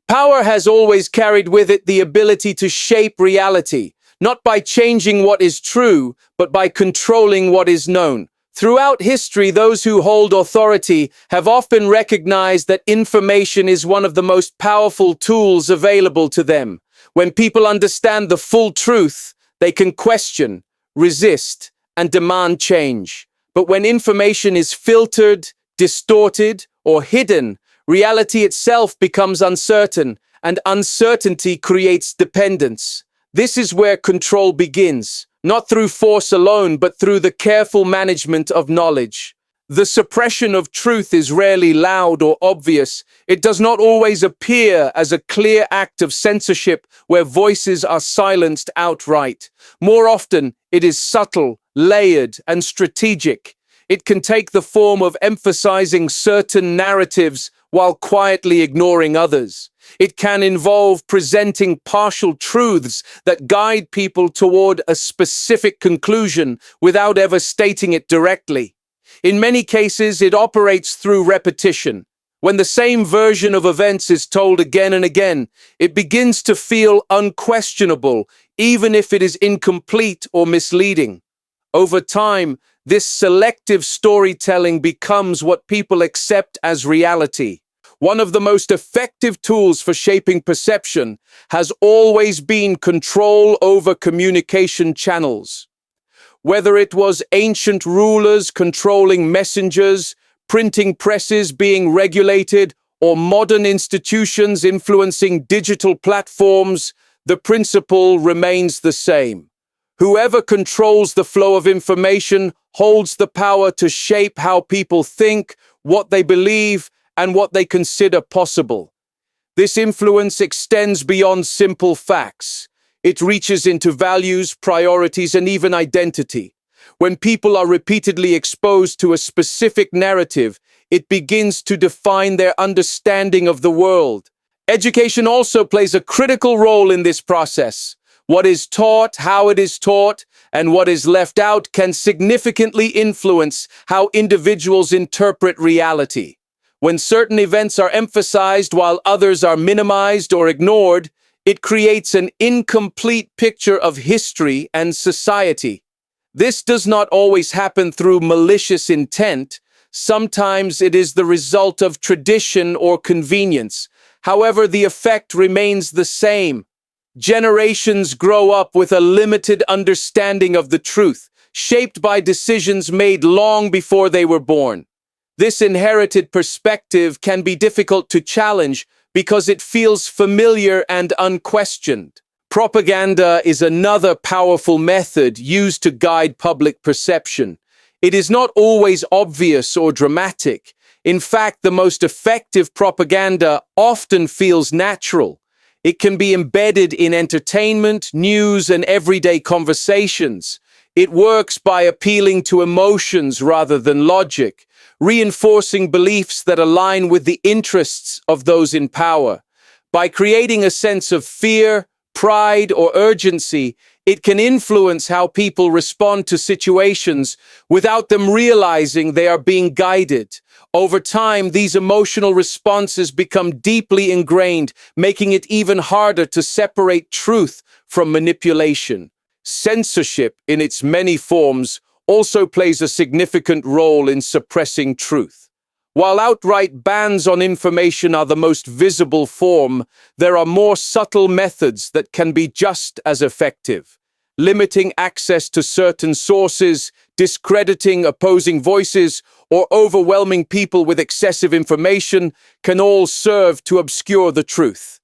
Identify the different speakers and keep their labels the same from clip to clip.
Speaker 1: Power has always carried with it the ability to shape reality, not by changing what is true, but by controlling what is known. Throughout history, those who hold authority have often recognized that information is one of the most powerful tools available to them. When people understand the full truth, they can question, resist, and demand change. But when information is filtered, distorted, or hidden, reality itself becomes uncertain, and uncertainty creates dependence. This is where control begins, not through force alone, but through the careful management of knowledge. The suppression of truth is rarely loud or obvious. It does not always appear as a clear act of censorship where voices are silenced outright. More often, it is subtle, layered, and strategic. It can take the form of emphasizing certain narratives while quietly ignoring others. It can involve presenting partial truths that guide people toward a specific conclusion without ever stating it directly. In many cases, it operates through repetition. When the same version of events is told again and again, it begins to feel unquestionable, even if it is incomplete or misleading. Over time, this selective storytelling becomes what people accept as reality. One of the most effective tools for shaping perception has always been control over communication channels. Whether it was ancient rulers controlling messengers, printing presses being regulated, or modern institutions influencing digital platforms, the principle remains the same. Whoever controls the flow of information holds the power to shape how people think, what they believe, and what they consider possible. This influence extends beyond simple facts. It reaches into values, priorities, and even identity. When people are repeatedly exposed to a specific narrative, it begins to define their understanding of the world. Education also plays a critical role in this process. What is taught, how it is taught, and what is left out can significantly influence how individuals interpret reality. When certain events are emphasized while others are minimized or ignored, it creates an incomplete picture of history and society. This does not always happen through malicious intent. Sometimes it is the result of tradition or convenience. However, the effect remains the same. Generations grow up with a limited understanding of the truth, shaped by decisions made long before they were born. This inherited perspective can be difficult to challenge because it feels familiar and unquestioned. Propaganda is another powerful method used to guide public perception. It is not always obvious or dramatic. In fact, the most effective propaganda often feels natural. It can be embedded in entertainment, news, and everyday conversations. It works by appealing to emotions rather than logic, reinforcing beliefs that align with the interests of those in power. By creating a sense of fear, pride, or urgency, it can influence how people respond to situations without them realizing they are being guided. Over time, these emotional responses become deeply ingrained, making it even harder to separate truth from manipulation. Censorship, in its many forms, also plays a significant role in suppressing truth. While outright bans on information are the most visible form, there are more subtle methods that can be just as effective. Limiting access to certain sources, discrediting opposing voices, or overwhelming people with excessive information can all serve to obscure the truth.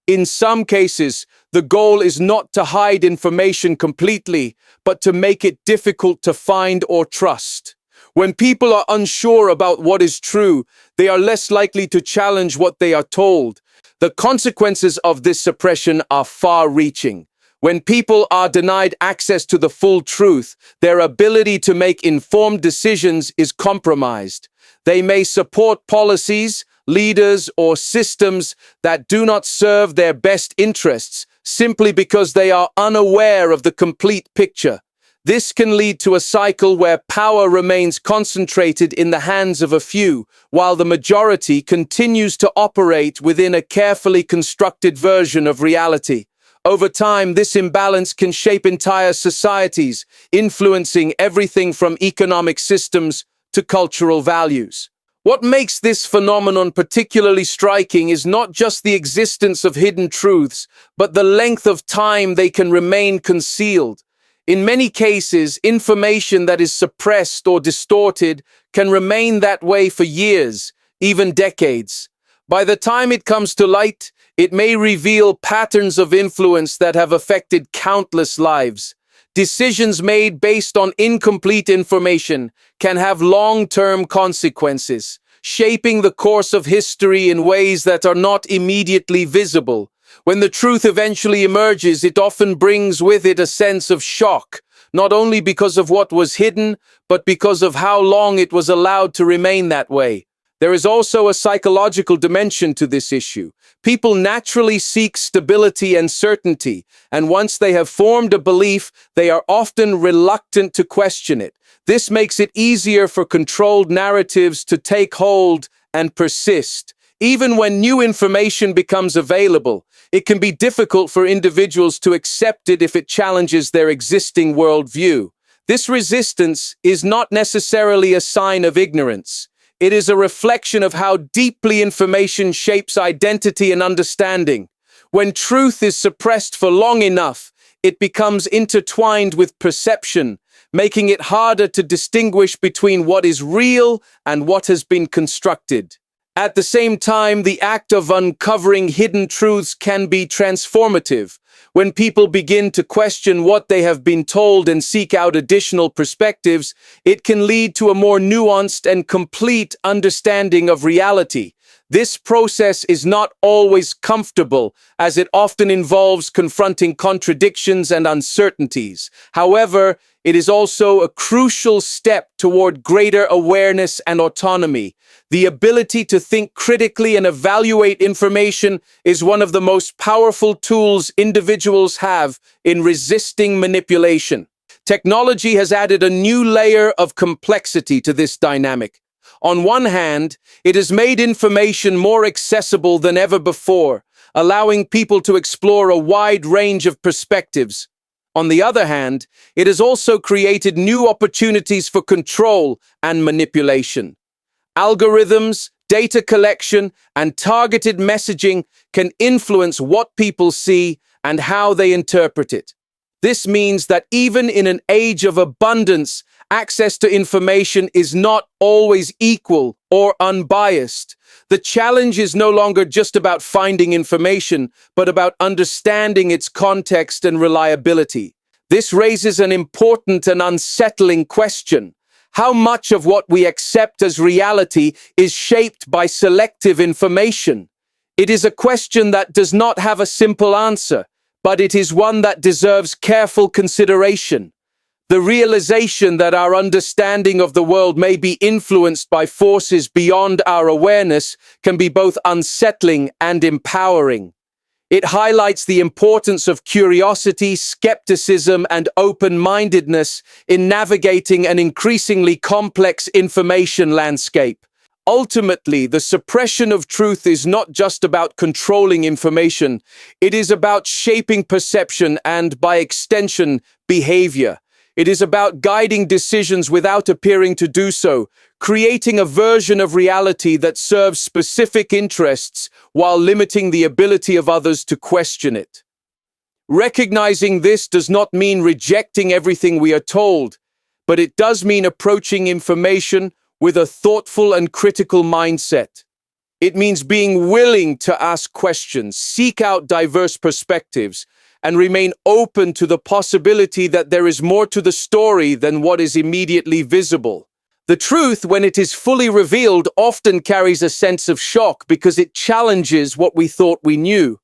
Speaker 1: In some cases, the goal is not to hide information completely, but to make it difficult to find or trust. When people are unsure about what is true, they are less likely to challenge what they are told. The consequences of this suppression are far-reaching. When people are denied access to the full truth, their ability to make informed decisions is compromised. They may support policies, leaders, or systems that do not serve their best interests simply because they are unaware of the complete picture. This can lead to a cycle where power remains concentrated in the hands of a few, while the majority continues to operate within a carefully constructed version of reality. Over time, this imbalance can shape entire societies, influencing everything from economic systems to cultural values. What makes this phenomenon particularly striking is not just the existence of hidden truths, but the length of time they can remain concealed. In many cases, information that is suppressed or distorted can remain that way for years, even decades. By the time it comes to light, it may reveal patterns of influence that have affected countless lives. Decisions made based on incomplete information can have long-term consequences, shaping the course of history in ways that are not immediately visible. When the truth eventually emerges, it often brings with it a sense of shock, not only because of what was hidden, but because of how long it was allowed to remain that way. There is also a psychological dimension to this issue. People naturally seek stability and certainty, and once they have formed a belief, they are often reluctant to question it. This makes it easier for controlled narratives to take hold and persist. Even when new information becomes available, it can be difficult for individuals to accept it if it challenges their existing worldview. This resistance is not necessarily a sign of ignorance. It is a reflection of how deeply information shapes identity and understanding. When truth is suppressed for long enough, it becomes intertwined with perception, making it harder to distinguish between what is real and what has been constructed. At the same time, the act of uncovering hidden truths can be transformative. When people begin to question what they have been told and seek out additional perspectives, it can lead to a more nuanced and complete understanding of reality. This process is not always comfortable, as it often involves confronting contradictions and uncertainties. However, it is also a crucial step toward greater awareness and autonomy. The ability to think critically and evaluate information is one of the most powerful tools individuals have in resisting manipulation. Technology has added a new layer of complexity to this dynamic. On one hand, it has made information more accessible than ever before, allowing people to explore a wide range of perspectives. On the other hand, it has also created new opportunities for control and manipulation. Algorithms, data collection, and targeted messaging can influence what people see and how they interpret it. This means that even in an age of abundance, access to information is not always equal or unbiased. The challenge is no longer just about finding information, but about understanding its context and reliability. This raises an important and unsettling question. How much of what we accept as reality is shaped by selective information? It is a question that does not have a simple answer, but it is one that deserves careful consideration. The realization that our understanding of the world may be influenced by forces beyond our awareness can be both unsettling and empowering. It highlights the importance of curiosity, skepticism, and open-mindedness in navigating an increasingly complex information landscape. Ultimately, the suppression of truth is not just about controlling information. It is about shaping perception and, by extension, behavior. It is about guiding decisions without appearing to do so, creating a version of reality that serves specific interests while limiting the ability of others to question it. Recognizing this does not mean rejecting everything we are told, but it does mean approaching information with a thoughtful and critical mindset. It means being willing to ask questions, seek out diverse perspectives, and remain open to the possibility that there is more to the story than what is immediately visible. The truth, when it is fully revealed, often carries a sense of shock because it challenges what we thought we knew.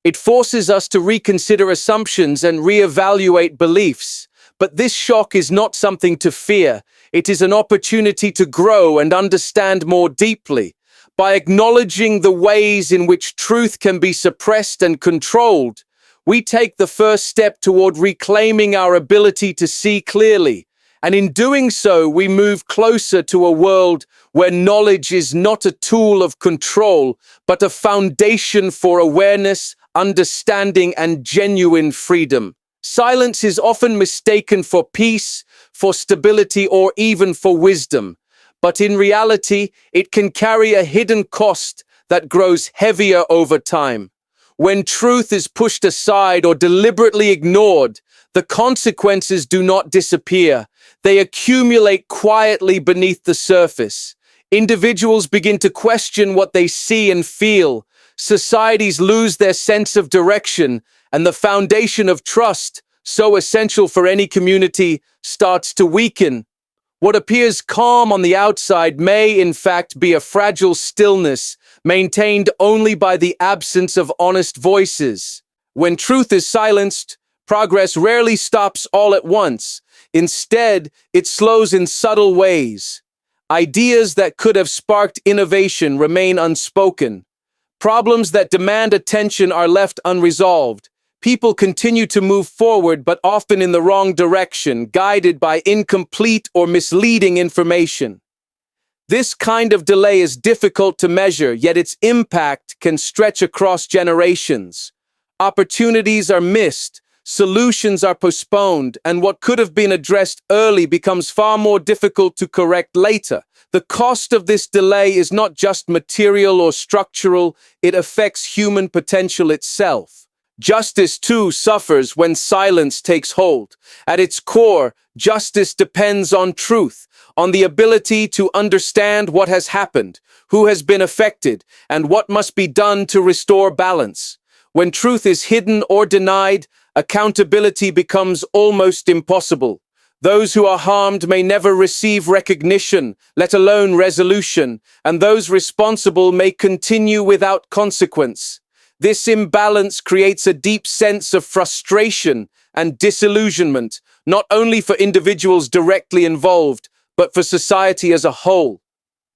Speaker 1: It forces us to reconsider assumptions and reevaluate beliefs. But this shock is not something to fear. It is an opportunity to grow and understand more deeply. By acknowledging the ways in which truth can be suppressed and controlled, we take the first step toward reclaiming our ability to see clearly. And in doing so, we move closer to a world where knowledge is not a tool of control, but a foundation for awareness, understanding, and genuine freedom. Silence is often mistaken for peace, for stability, or even for wisdom. But in reality, it can carry a hidden cost that grows heavier over time. When truth is pushed aside or deliberately ignored, the consequences do not disappear. They accumulate quietly beneath the surface. Individuals begin to question what they see and feel. Societies lose their sense of direction, and the foundation of trust, so essential for any community, starts to weaken. What appears calm on the outside may, in fact, be a fragile stillness, maintained only by the absence of honest voices. When truth is silenced, progress rarely stops all at once. Instead, it slows in subtle ways. Ideas that could have sparked innovation remain unspoken. Problems that demand attention are left unresolved. People continue to move forward, but often in the wrong direction, guided by incomplete or misleading information. This kind of delay is difficult to measure, yet its impact can stretch across generations. Opportunities are missed, solutions are postponed, and what could have been addressed early becomes far more difficult to correct later. The cost of this delay is not just material or structural, it affects human potential itself. Justice, too, suffers when silence takes hold. At its core, justice depends on truth, on the ability to understand what has happened, who has been affected, and what must be done to restore balance. When truth is hidden or denied, accountability becomes almost impossible. Those who are harmed may never receive recognition, let alone resolution, and those responsible may continue without consequence. This imbalance creates a deep sense of frustration and disillusionment, not only for individuals directly involved, but for society as a whole.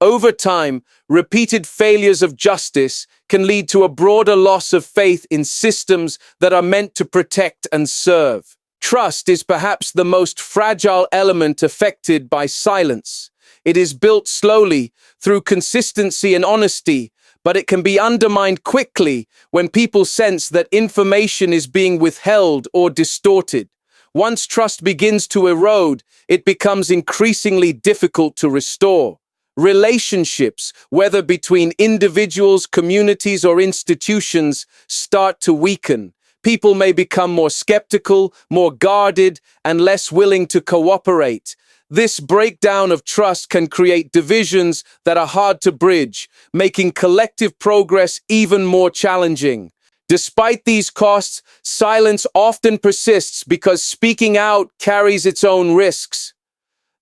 Speaker 1: Over time, repeated failures of justice can lead to a broader loss of faith in systems that are meant to protect and serve. Trust is perhaps the most fragile element affected by silence. It is built slowly through consistency and honesty, but it can be undermined quickly when people sense that information is being withheld or distorted. Once trust begins to erode, it becomes increasingly difficult to restore. Relationships, whether between individuals, communities, or institutions, start to weaken. People may become more skeptical, more guarded, and less willing to cooperate. This breakdown of trust can create divisions that are hard to bridge, making collective progress even more challenging. Despite these costs, silence often persists because speaking out carries its own risks.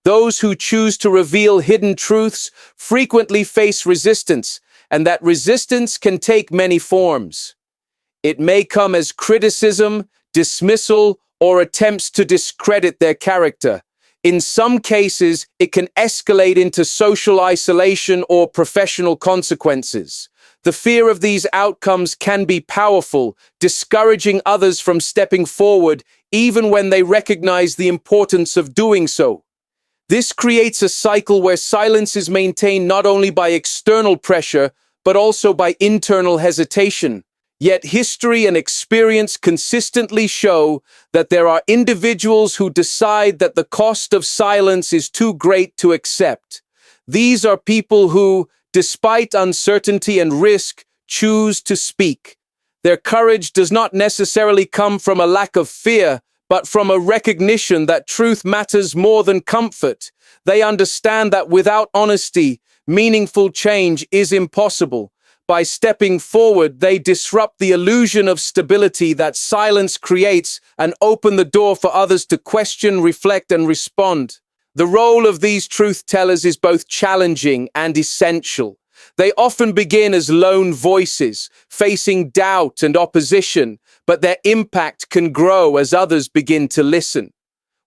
Speaker 1: Those who choose to reveal hidden truths frequently face resistance, and that resistance can take many forms. It may come as criticism, dismissal, or attempts to discredit their character. In some cases, it can escalate into social isolation or professional consequences. The fear of these outcomes can be powerful, discouraging others from stepping forward even when they recognize the importance of doing so. This creates a cycle where silence is maintained not only by external pressure, but also by internal hesitation. Yet history and experience consistently show that there are individuals who decide that the cost of silence is too great to accept. These are people who, despite uncertainty and risk, choose to speak. Their courage does not necessarily come from a lack of fear, but from a recognition that truth matters more than comfort. They understand that without honesty, meaningful change is impossible. By stepping forward, they disrupt the illusion of stability that silence creates and open the door for others to question, reflect, and respond. The role of these truth tellers is both challenging and essential. They often begin as lone voices, facing doubt and opposition, but their impact can grow as others begin to listen.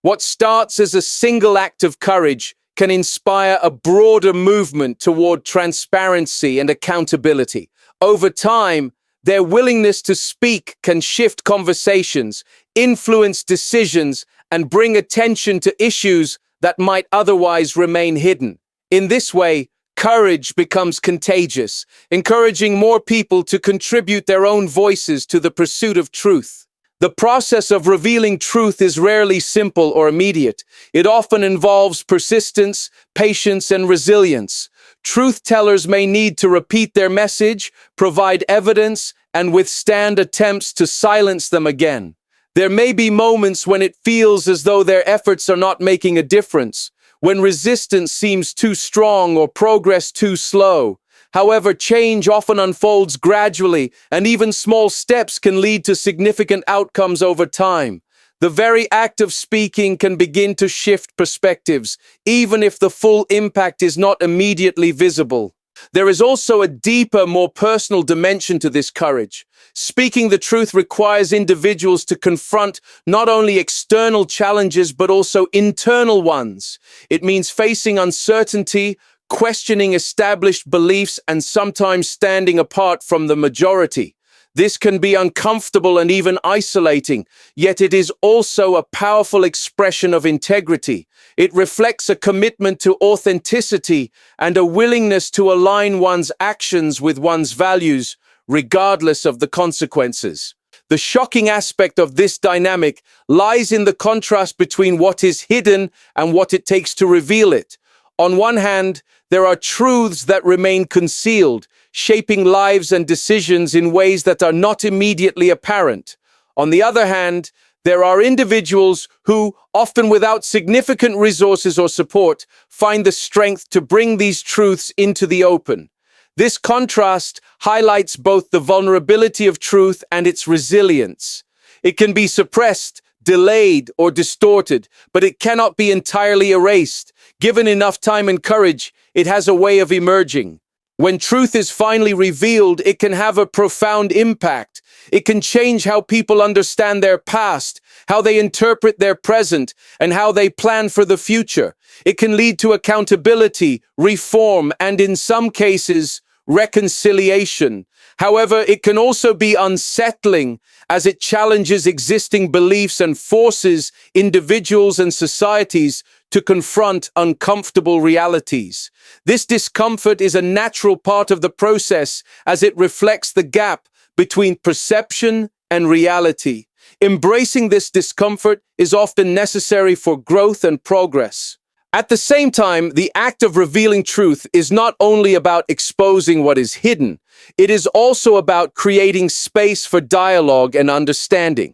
Speaker 1: What starts as a single act of courage can inspire a broader movement toward transparency and accountability. Over time, Their willingness to speak can shift conversations, influence decisions, and bring attention to issues that might otherwise remain hidden. In this way, courage becomes contagious, encouraging more people to contribute their own voices to the pursuit of truth. The process of revealing truth is rarely simple or immediate. It often involves persistence, patience, and resilience. Truth tellers may need to repeat their message, provide evidence, and withstand attempts to silence them again. There may be moments when it feels as though their efforts are not making a difference, when resistance seems too strong or progress too slow. However, change often unfolds gradually, and even small steps can lead to significant outcomes over time. The very act of speaking can begin to shift perspectives, even if the full impact is not immediately visible. There is also a deeper, more personal dimension to this courage. Speaking the truth requires individuals to confront not only external challenges but also internal ones. It means facing uncertainty, questioning established beliefs, and sometimes standing apart from the majority. This can be uncomfortable and even isolating, yet it is also a powerful expression of integrity. It reflects a commitment to authenticity and a willingness to align one's actions with one's values, regardless of the consequences. The shocking aspect of this dynamic lies in the contrast between what is hidden and what it takes to reveal it. On one hand, there are truths that remain concealed, shaping lives and decisions in ways that are not immediately apparent. On the other hand, there are individuals who, often without significant resources or support, find the strength to bring these truths into the open. This contrast highlights both the vulnerability of truth and its resilience. It can be suppressed, delayed, or distorted, but it cannot be entirely erased. Given enough time and courage, it has a way of emerging. When truth is finally revealed, it can have a profound impact. It can change how people understand their past, how they interpret their present, and how they plan for the future. It can lead to accountability, reform, and in some cases, reconciliation. However, it can also be unsettling as it challenges existing beliefs and forces individuals and societies to confront uncomfortable realities. This discomfort is a natural part of the process as it reflects the gap between perception and reality. Embracing this discomfort is often necessary for growth and progress. At the same time, the act of revealing truth is not only about exposing what is hidden, it is also about creating space for dialogue and understanding.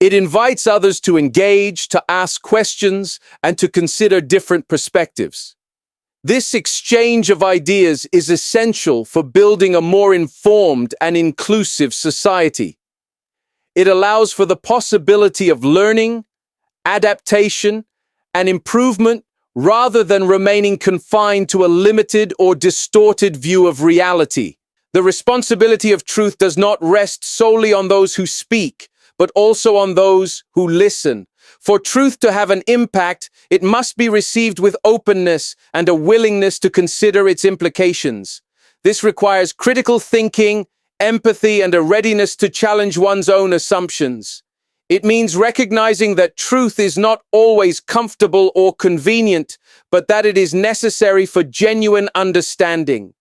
Speaker 1: It invites others to engage, to ask questions, and to consider different perspectives. This exchange of ideas is essential for building a more informed and inclusive society. It allows for the possibility of learning, adaptation, and improvement rather than remaining confined to a limited or distorted view of reality. The responsibility of truth does not rest solely on those who speak, but also on those who listen. For truth to have an impact, it must be received with openness and a willingness to consider its implications. This requires critical thinking, empathy, and a readiness to challenge one's own assumptions. It means recognizing that truth is not always comfortable or convenient, but that it is necessary for genuine understanding.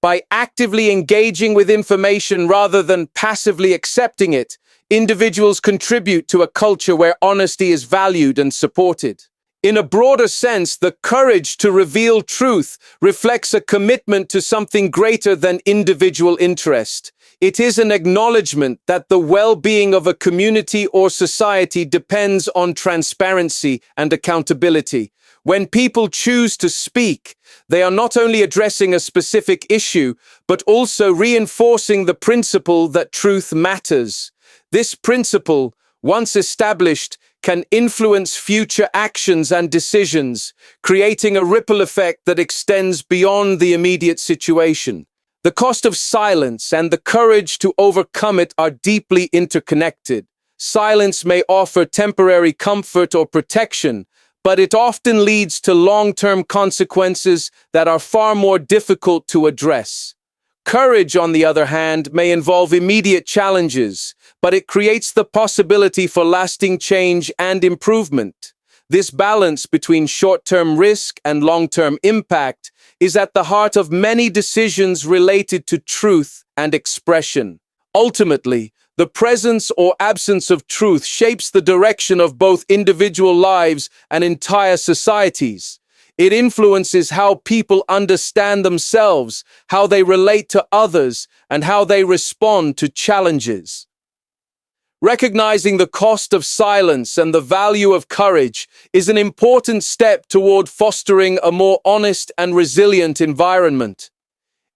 Speaker 1: By actively engaging with information rather than passively accepting it, individuals contribute to a culture where honesty is valued and supported. In a broader sense, the courage to reveal truth reflects a commitment to something greater than individual interest. It is an acknowledgement that the well-being of a community or society depends on transparency and accountability. When people choose to speak, they are not only addressing a specific issue, but also reinforcing the principle that truth matters. This principle, once established, can influence future actions and decisions, creating a ripple effect that extends beyond the immediate situation. The cost of silence and the courage to overcome it are deeply interconnected. Silence may offer temporary comfort or protection, but it often leads to long-term consequences that are far more difficult to address. Courage, on the other hand, may involve immediate challenges, but it creates the possibility for lasting change and improvement. This balance between short-term risk and long-term impact is at the heart of many decisions related to truth and expression. Ultimately, the presence or absence of truth shapes the direction of both individual lives and entire societies. It influences how people understand themselves, how they relate to others, and how they respond to challenges. Recognizing the cost of silence and the value of courage is an important step toward fostering a more honest and resilient environment.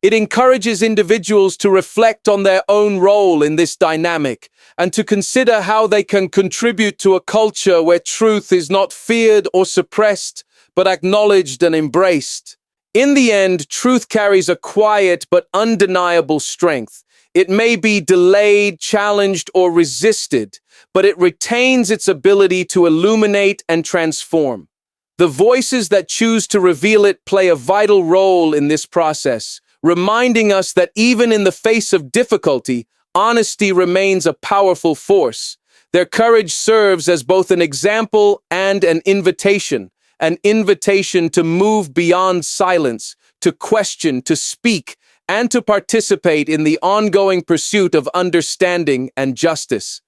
Speaker 1: It encourages individuals to reflect on their own role in this dynamic and to consider how they can contribute to a culture where truth is not feared or suppressed, but acknowledged and embraced. In the end, truth carries a quiet but undeniable strength. It may be delayed, challenged, or resisted, but it retains its ability to illuminate and transform. The voices that choose to reveal it play a vital role in this process, reminding us that even in the face of difficulty, honesty remains a powerful force. Their courage serves as both an example and an invitation to move beyond silence, to question, to speak, and to participate in the ongoing pursuit of understanding and justice.